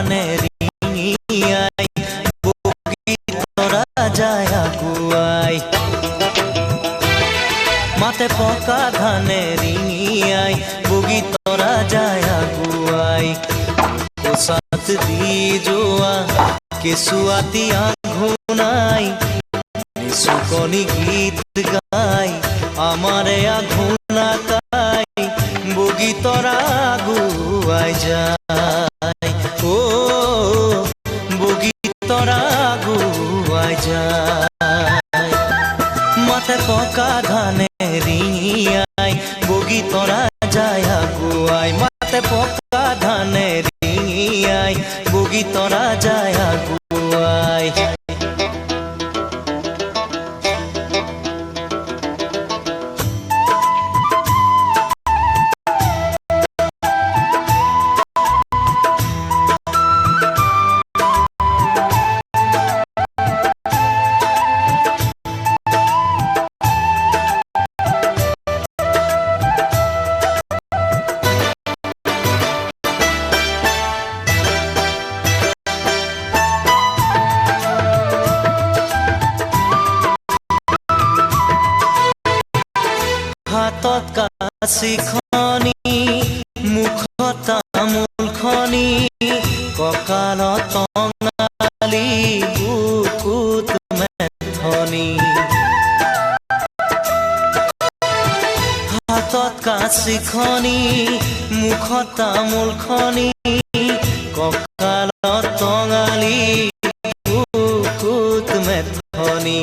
ধানে ৰিঙিয়াই বগী তৰা যায় আগুৱাই মাতে পকা ধানে ৰিঙিয়াই বগী তৰা যায় আগুৱাই কোচাত দি যোৱা কেঁচুৱাতি আঘোনাই নিচুকনি গীত গাই আমাৰে আঘোনা কাই বগী তৰা আগুৱাই যায় ও বগী তৰা আগুৱাই যায় মাতে পকা ধানে ৰিঙিয়াই বগী তৰা যায় আগুৱাই মাতে পকা ধানে ৰিঙিয়াই বগী তৰা যায় আগুৱাই হাতত কাঁচিখনি মুখত তামোলখনি কঁকালত টঙালি বুকুত মেথনি হাতত কাঁচিখনি মুখত তামোলখনি কঁকালত টঙালি বুকুত মেথনি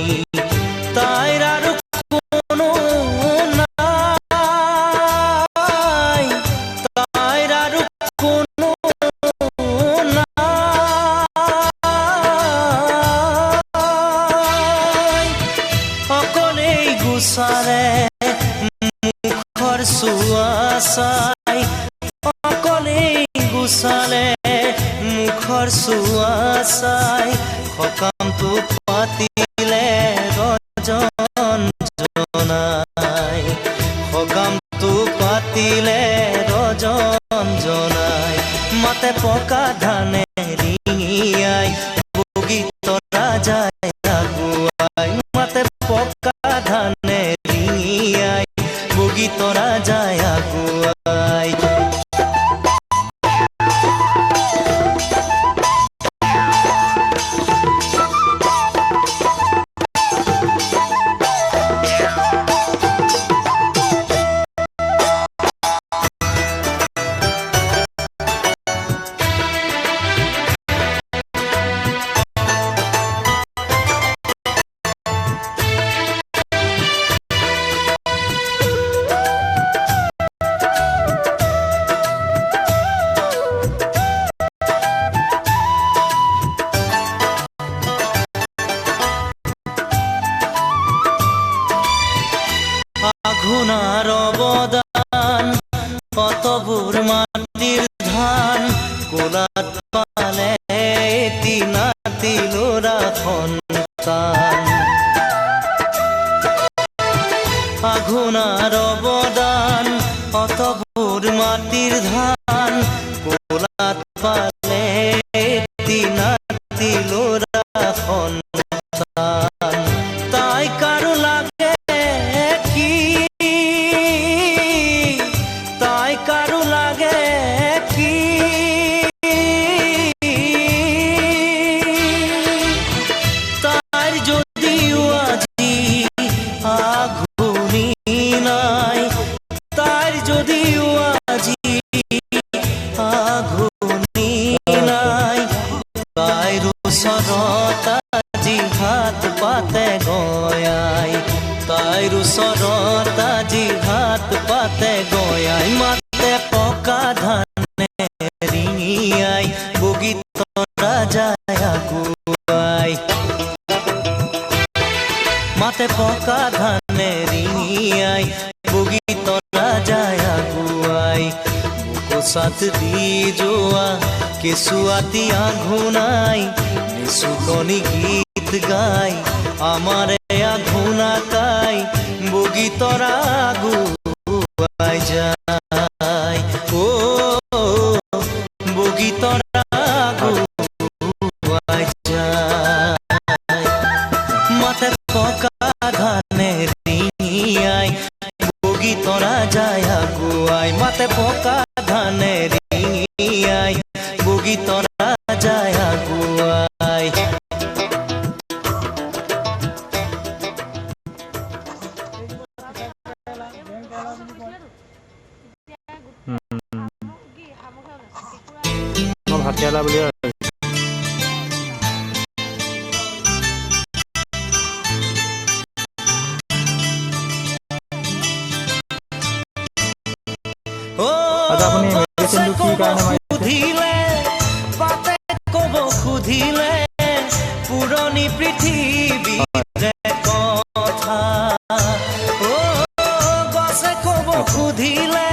তাইৰ আৰু মুখৰ চুৱা চাই অকলে গুচালে মুখৰ চুৱা চাই সকামটো পাতিলে ৰজন জনাই সকামটো পাতিলে ৰজন জনাই মাতে পকা ধানে ৰিঙিয়াই বগী তৰা যায় আগুৱাই মাতে পকা ধানে ৰিঙিয়াই বগী তৰা যায় আগুৱাই আঘোনাৰ অৱদান কতবোৰ মাটিৰ ধান কোলাত পালে এটি নাতি ল'ৰা সন্তান আঘোনাৰ অৱদান কতবোৰ মাটিৰ ধান কোলাত পালে এটি নাতি ল'ৰা সন্তান তাই কাৰো লাগে তাই কাৰো লাগে কি তাইৰ যদিও আজি আঘোনি নাই তাইৰ যদিও আজি আঘোনি নাই তাইৰ ওচৰত আজি হাত পাতে গয়াই তাইৰ ওচৰত আজি হাত পাতে গয়াই মাতে পকা ধানে ৰিঙিয়াই বগী তৰা যায় আগুৱাই মাতে পকা ধানে ৰিঙিয়াই বগী তৰা যায় আগুৱাই কোচাত দি যোৱা কেঁচুৱাতি আঘোনাই নিচুকনি গীত গাই আমাৰে আঘোনা কাই বগী তৰা আগুৱাই যায় ও বগী তৰা তৰা যায় আগুৱাই মাতে পকা ধানে ৰিঙিয়াই বগী তৰা যায় আগুৱাই ভাতকেৰেলা বুলি সুধিলে পাতে কব সুধিলে পুৰণি পৃথিৱীৰে কথা গছে কব সুধিলে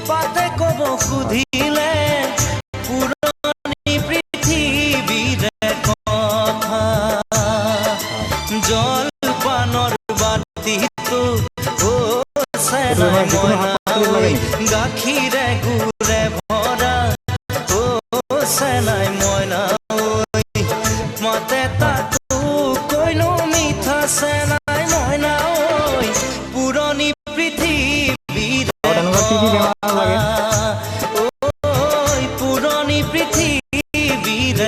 পাতে কব সুধিলে পুৰণি পৃথিৱীৰে কথা জলপানৰ বাতিটো গাখীৰে গুৰে ভৰা চেনাই মইনা মাতে তাতো কৈনো মিঠা চেনাই মইনা পুৰণি পৃথিৱীৰ পুৰণি পৃথিৱীৰ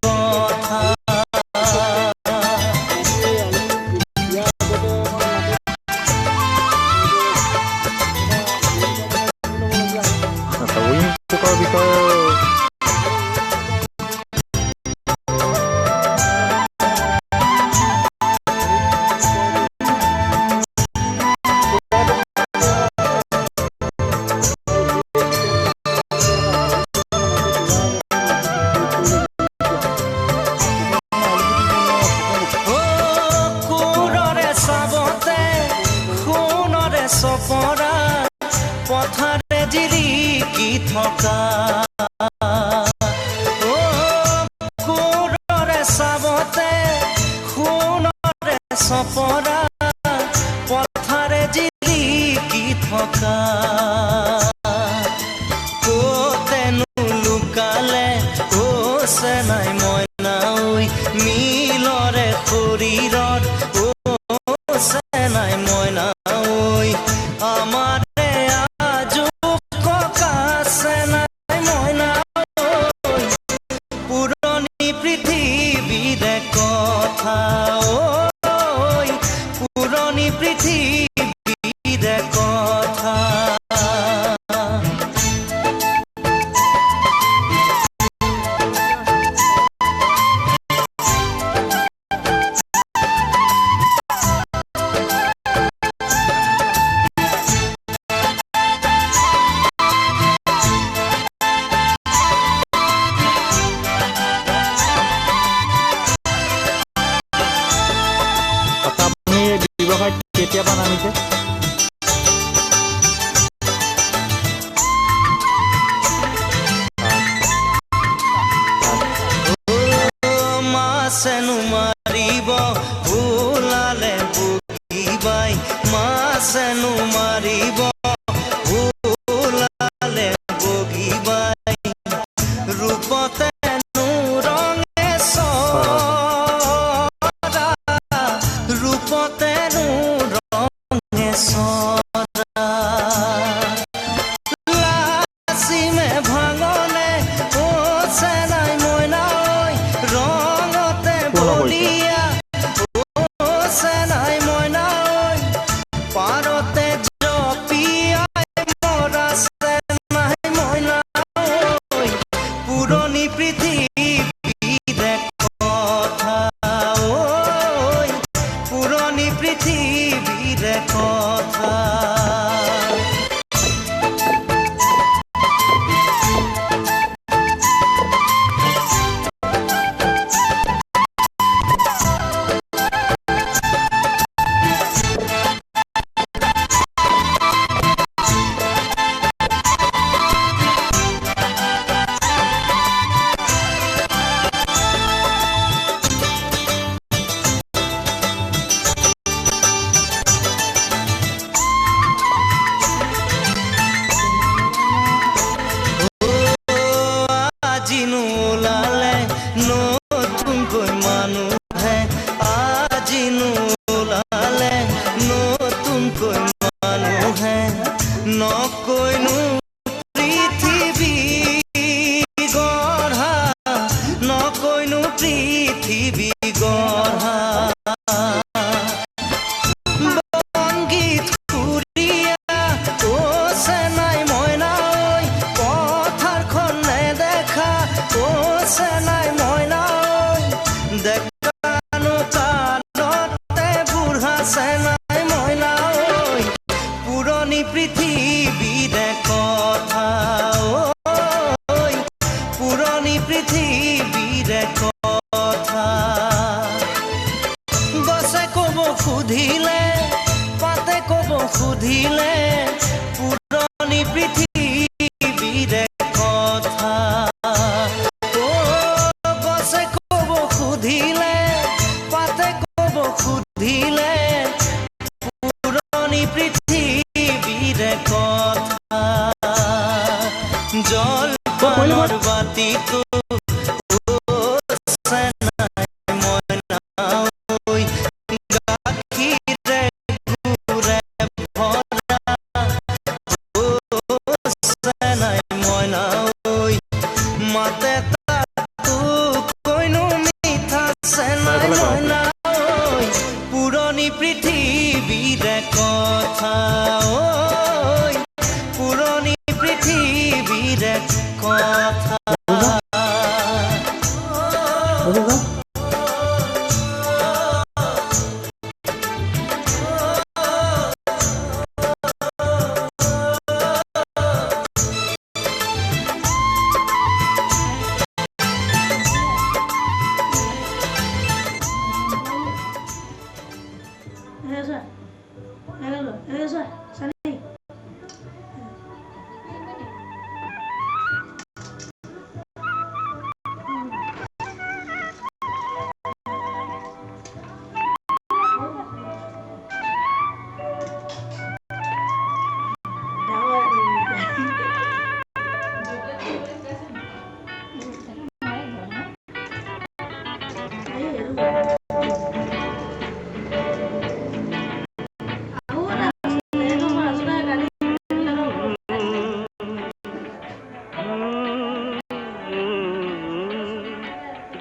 কথা চপৰা পথাৰে জিলিকি থকা কোৰৰে চাবতে সোণৰে চপৰা পথাৰে জিলিকি থকা কতেনো লুকালে চেনাই মইনা মিলৰে শৰীৰত চেনাই মইনা আমাৰে আজো ককা চেনাই মইনা পুৰণি পৃথিৱীৰে কথা পুৰণি পৃথিৱীৰে কথা নকৈনো পৃথিৱী গঢ়া, নকৈনো পৃথিৱী গঢ়া, বনগীত সুৰীয়া অ চেনাই মইনা ঐ, পথাৰখন নেদেখা অ চেনাই মইনা ঐ, দেখানো কালতে বুঢ়া চেনাই মইনা ঐ, পুৰণি পৃথিৱীৰে কথা ঐ, পুৰণি পৃথিৱীৰে কথা। গছে ক'ব সুধিলে, পাতে ক'ব সুধিলে, পুৰণি পৃথিৱীৰে কথা। অ গছে ক'ব সুধিলে, পাতে ক'ব সুধিলে, পুৰণি পৃথিৱীৰে কথা। জলপানৰ বাতিটো অ চেনাই মইনা ঐ, গাখীৰে গুৰে ভৰা অ চেনাই মইনা ঐ, মাতে তোক কৈনো মিঠা চেনাই মইনা ঐ, পুৰণি পৃথিৱীৰে কথা ঐ, পুৰণি পৃথিৱীৰে কথা।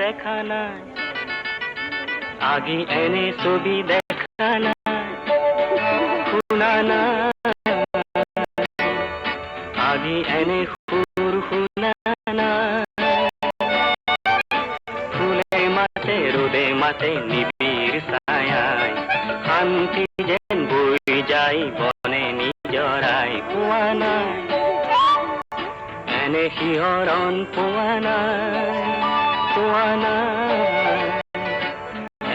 দেখা নাই আগে এনে ছবি দেখা নাই, শুনা নাই আগে এনে সুর শুনা নাই, ফুলে মাতে রোদে মাতে নিবিড় ছায়ায়, শান্তি যেন বই যায় বনে নিজৰাই, পোৱা নাই এনে শিহৰণ, পোৱা নাই, পোৱা নাই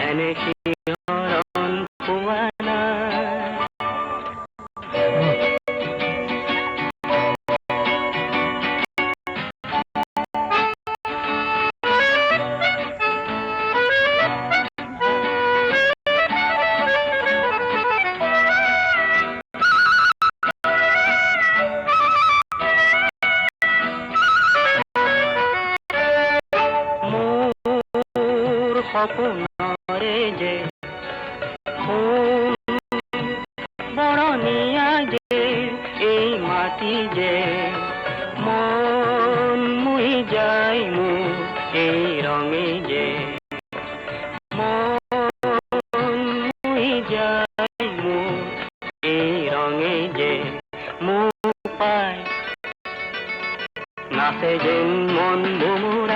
এনে শিহৰণ, পোৱা নাই। সপোনৰে যে বৰণীয়া যে এই মাটি যে, মন মুহি যায় মোৰ এই ৰঙে যে, মন মুহি যায় মোৰ এই ৰঙে যে, মোক পাই নাচে যেন মন মোৰ